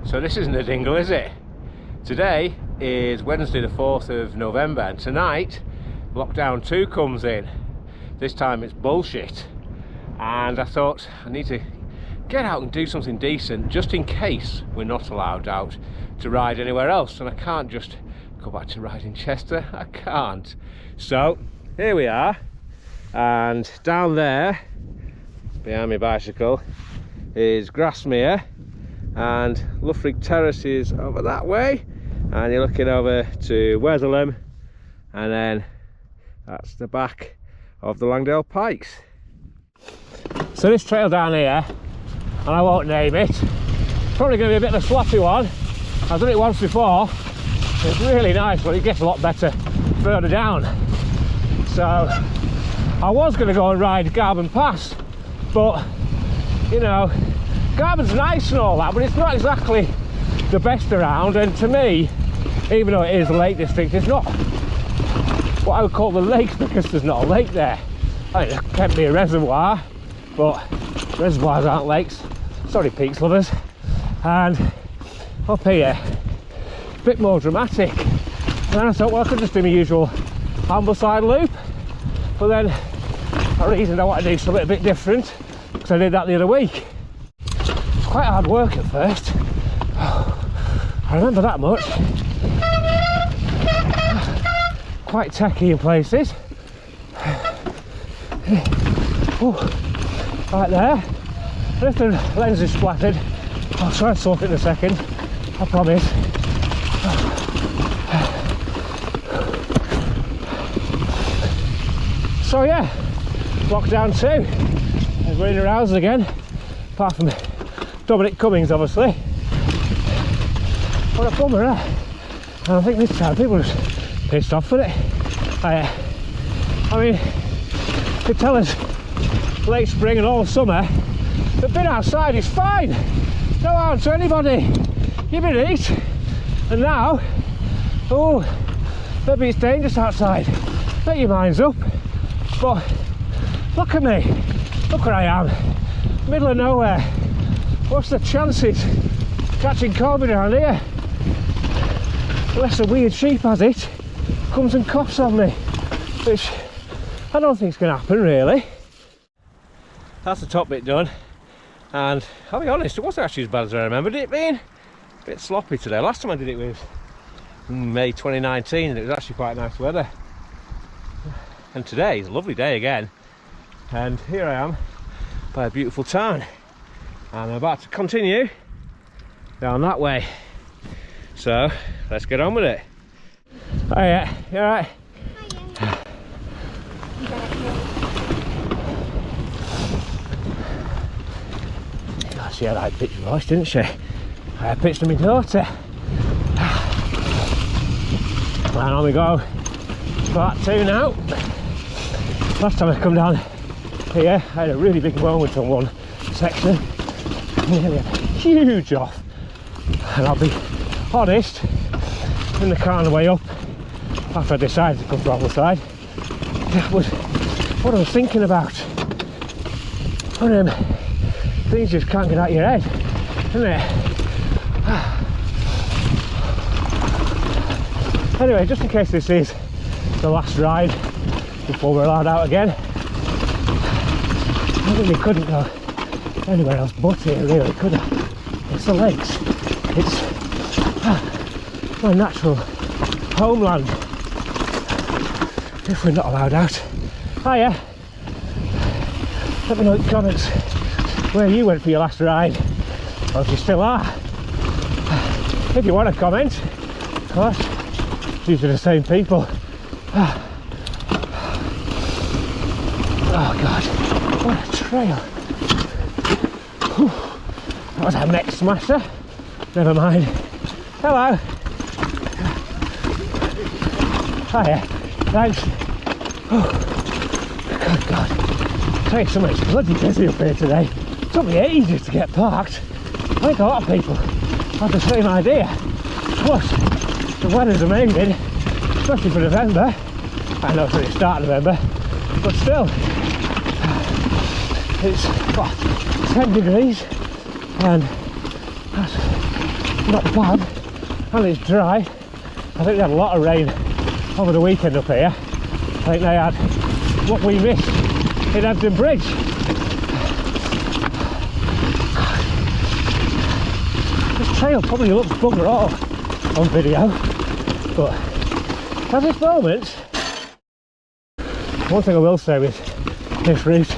So this isn't a dingle, is it? Today is Wednesday the 4th of November, and tonight lockdown 2 comes in. This time it's bullshit, and I thought I need to get out and do something decent just in case we're not allowed out to ride anywhere else, and I can't just go back to riding Chester. I can't. So here we are, and down there behind my bicycle is Grasmere, and Luig Terrace is over that way, and you're looking over to Wetherlam, and then that's the back of the Langdale Pikes. So this trail down here, and I won't name it, probably going to be a bit of a sloppy one. I've done it once before. It's really nice, but it gets a lot better further down. So I was going to go and ride Garban Pass, but you know, Garban's nice and all that, but it's not exactly the best around, and to me, even though it is a Lake District, it's not what I would call the lakes, because there's not a lake there. I mean, it can be a reservoir, but reservoirs aren't lakes. Sorry, peaks lovers. And up here, a bit more dramatic. And then I thought, well, I could just do my usual Ambleside loop, but then I reasoned I want to do something a bit different, because I did that the other week. Quite hard work at first. I remember that much. Quite techy in places. Oh, right there. And if the lens is splattered, I'll try and sort it in a second, I promise. So yeah, lockdown 2. We're in arousal again, apart from Dominic Cummings, obviously. What a bummer, eh? And I think this time people are just pissed off with it. I mean, you could tell us late spring and all summer, but being outside is fine. No harm to anybody. You've been eat, and now, oh, maybe it's dangerous outside. Make your minds up. But look at me. Look where I am. Middle of nowhere. What's the chances of catching COVID around here? Unless a weird sheep has it, comes and coughs on me, which I don't think is going to happen really. That's the top bit done, and I'll be honest, it wasn't actually as bad as I remembered it being. A bit sloppy today. Last time I did it was May 2019, and it was actually quite nice weather. And today is a lovely day again, and here I am by a beautiful town, and I'm about to continue down that way. So let's get on with it. Oh yeah, you alright? Oh, she had a high pitched voice, didn't she? I pitched to my daughter. And on we go. Part 2 now. Last time I come down here, I had a really big moment on one section. Nearly a huge off. And I'll be honest, in the car on the way up, after I decided to come from Ambleside, that was what I was thinking about. One of them things just can't get out of your head, isn't it? Anyway, just in case this is the last ride before we're allowed out again, I really couldn't go anywhere else but here, really, could I? It's the lakes. It's my natural homeland, if we're not allowed out. Hiya! Let me know in the comments where you went for your last ride, or if you still are. If you want to comment, of course, it's usually the same people. Oh god, what a trail! Whew. That was our next smasher. Never mind. Hello. Hiya. Thanks. Oh, good God. I'll tell you something, it's bloody busy up here today. It took me ages to get parked. I think a lot of people have the same idea. Plus, the weather's amazing, especially for November. I know it's only start of November, but still, it's what, 10 degrees, and that's not bad, and it's dry. I think they had a lot of rain over the weekend up here. I think they had what we missed in Ebden Bridge. This trail probably looks bugger all on video, but at this moment, one thing I will say with this route,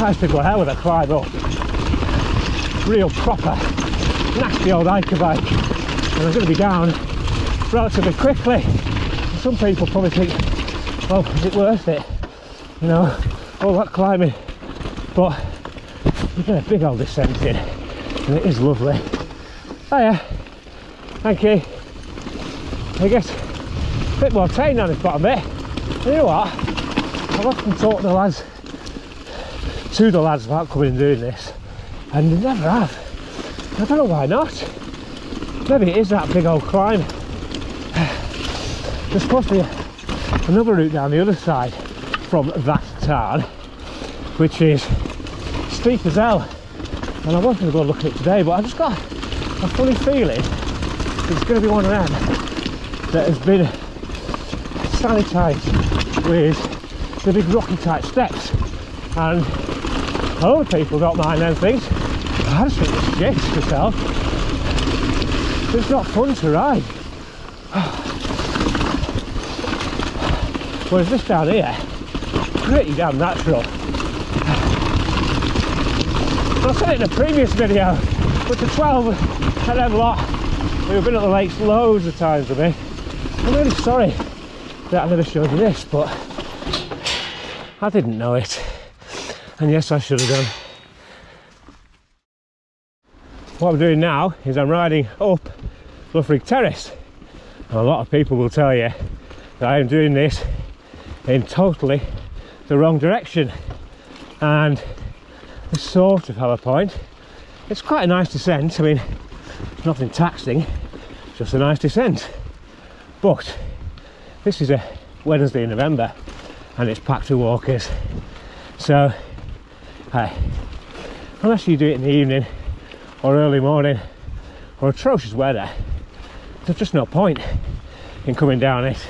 I used to go hell with a climb up. Real proper, nasty old hiker bike, and I'm going to be down relatively quickly. And some people probably think, well, is it worth it? You know, all that climbing, but you get a big old descent in, and it is lovely. Oh yeah, thank you. I guess a bit more tame on this bottom bit. And you know what? I've often talked to the lads about coming and doing this, and they never have. I don't know why not. Maybe it is that big old climb. There's supposed to be another route down the other side from that town, which is steep as hell, and I wanted to go look at it today, but I just got a funny feeling it's going to be one of them that has been sanitised with the big rocky type steps, and other people don't mind them things. I just think it's shit myself. It's not fun to ride. Whereas this down here, pretty damn natural. I said it in a previous video, but the 12 and them lot who have been at the lakes loads of times with me, I'm really sorry that I never showed you this, but I didn't know it, and yes, I should have done. What I'm doing now is I'm riding up Luig Terrace, and a lot of people will tell you that I am doing this in totally the wrong direction, and they sort of have a point. It's quite a nice descent. I mean, nothing taxing, just a nice descent, but this is a Wednesday in November and it's packed with walkers, so hey, unless you do it in the evening or early morning or atrocious weather, there's just no point in coming down it.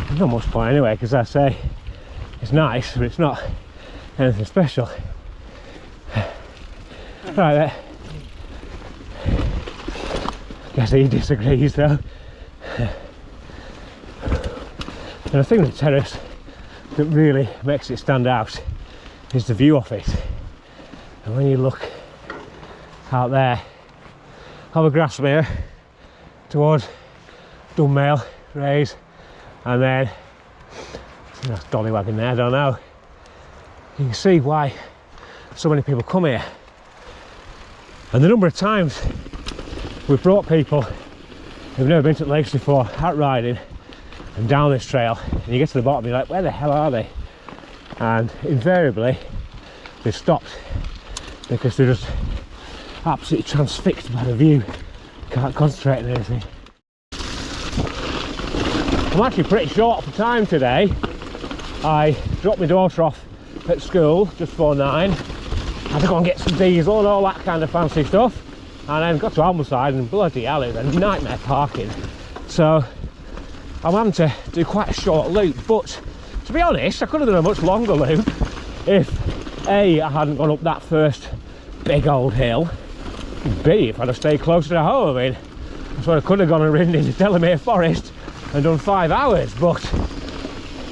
There's not much point anyway, because I say it's nice, but it's not anything special. Right there. Guess he disagrees though. And the thing with the terrace that really makes it stand out is the view of it. And when you look out there over Grasmere towards Dunmail, Rays, and then that's Dollywagging there, I don't know. You can see why so many people come here. And the number of times we've brought people who've never been to the lakes before out riding and down this trail, and you get to the bottom, you're like, where the hell are they? And invariably they stopped because they're just absolutely transfixed by the view, can't concentrate on anything. I'm actually pretty short for time today. I dropped my daughter off at school just before 9. I had to go and get some diesel and all that kind of fancy stuff, and then got to Ambleside, and bloody hell, it was a nightmare parking. So I'm having to do quite a short loop, but to be honest, I could have done a much longer loop if A, I hadn't gone up that first big old hill, B, if I'd have stayed closer to home. I mean, so I could have gone and ridden into Delamere Forest and done 5 hours, but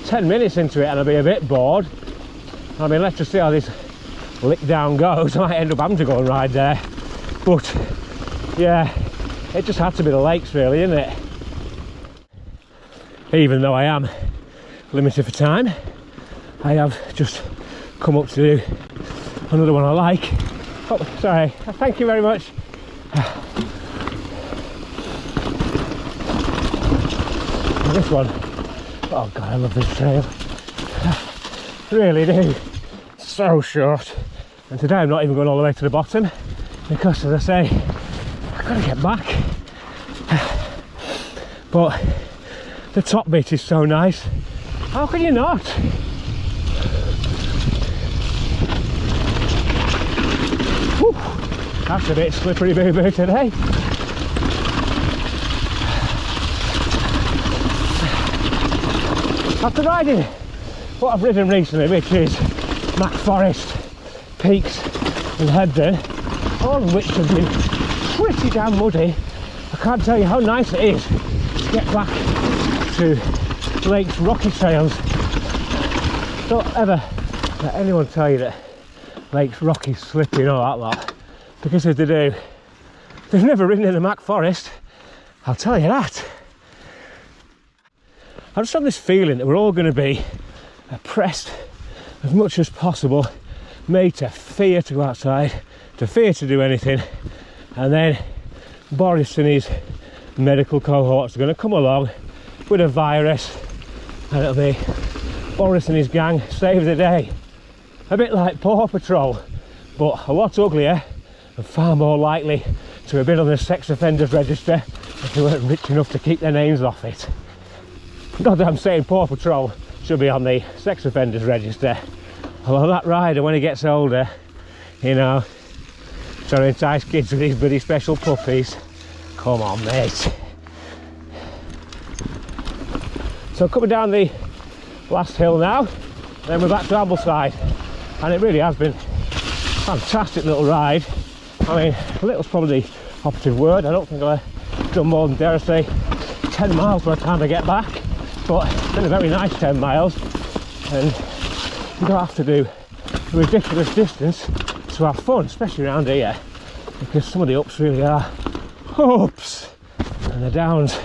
10 minutes into it and I'd be a bit bored. I mean, let's just see how this lick down goes. I might end up having to go and ride there, but yeah, it just had to be the lakes really, isn't it? Even though I am limited for time, I have just come up to do another one I like. Oh, sorry, thank you very much. This one, oh god, I love this trail. Really do. So short. And today I'm not even going all the way to the bottom because, as I say, I've got to get back. But the top bit is so nice. How can you not? Whew, that's a bit slippery boo-boo today. After riding what I've ridden recently, which is Mac Forest, Peaks and Hebden, all of which have been pretty damn muddy, I can't tell you how nice it is to get back to Lake's rocky trails. Don't ever let anyone tell you that Lake's rocky, slippy and all that lot, because if they do, they've never ridden in the Mac Forest, I'll tell you that. I just have this feeling that we're all going to be oppressed as much as possible, made to fear to go outside, to fear to do anything, and then Boris and his medical cohorts are going to come along with a virus, and it'll be Boris and his gang save the day. A bit like Paw Patrol, but a lot uglier and far more likely to have been on the sex offenders register if they weren't rich enough to keep their names off it. Not that I'm saying Paw Patrol should be on the sex offenders register, although that rider, when he gets older, you know, trying to entice kids with these bloody special puppies, come on mate. So coming down the last hill now, then we're back to Ambleside, and it really has been a fantastic little ride. I mean, little's probably the operative word. I don't think I've done more than, dare I say, 10 miles by the time I get back, but it's been a very nice 10 miles, and you don't have to do a ridiculous distance to have fun, especially around here, because some of the ups really are ups, and the downs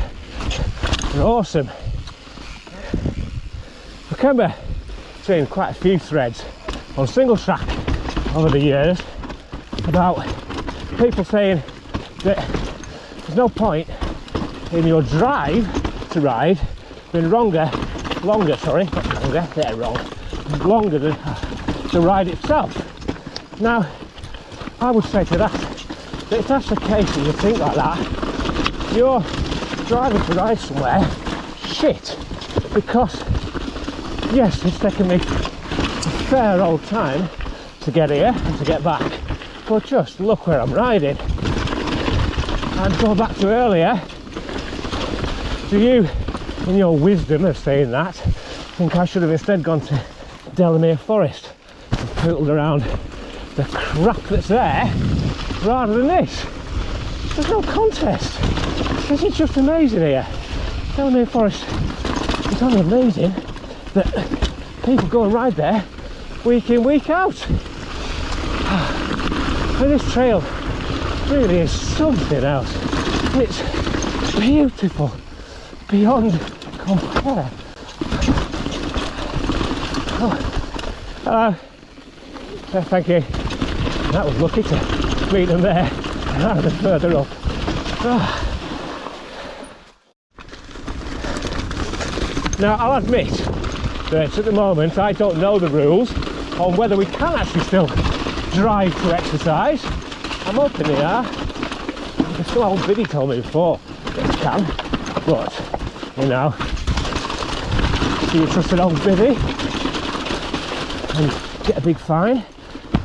are awesome. I remember seeing quite a few threads on single track over the years about people saying that there's no point in your drive to ride being longer than the ride itself. Now, I would say to that if that's the case and you think like that, you're driving to ride somewhere shit, because yes, it's taken me a fair old time to get here and to get back, but just look where I'm riding. And go back to earlier, do you, in your wisdom of saying that, think I should have instead gone to Delamere Forest and poodled around the crap that's there rather than this? There's no contest. This is just amazing here. Delamere Forest is only amazing that people go and ride there week in, week out. And this trail really is something else. It's beautiful beyond compare. Oh, hello. Thank you. That was lucky to meet them there rather than further up. Oh. Now, I'll admit that at the moment I don't know the rules on whether we can actually still drive to exercise. I'm hoping they are. There's some old biddy told me before that you can, but you know, do you trust an old biddy and get a big fine,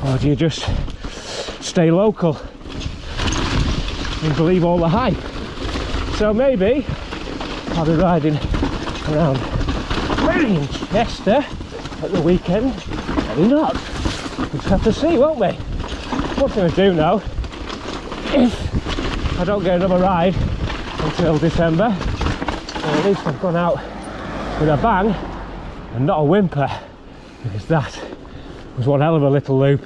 or do you just stay local and believe all the hype? So maybe I'll be riding around Manchester at the weekend, maybe not. We'll just have to see, won't we? What can I do now? If I don't get another ride until December, well, at least I've gone out with a bang and not a whimper, because that was one hell of a little loop.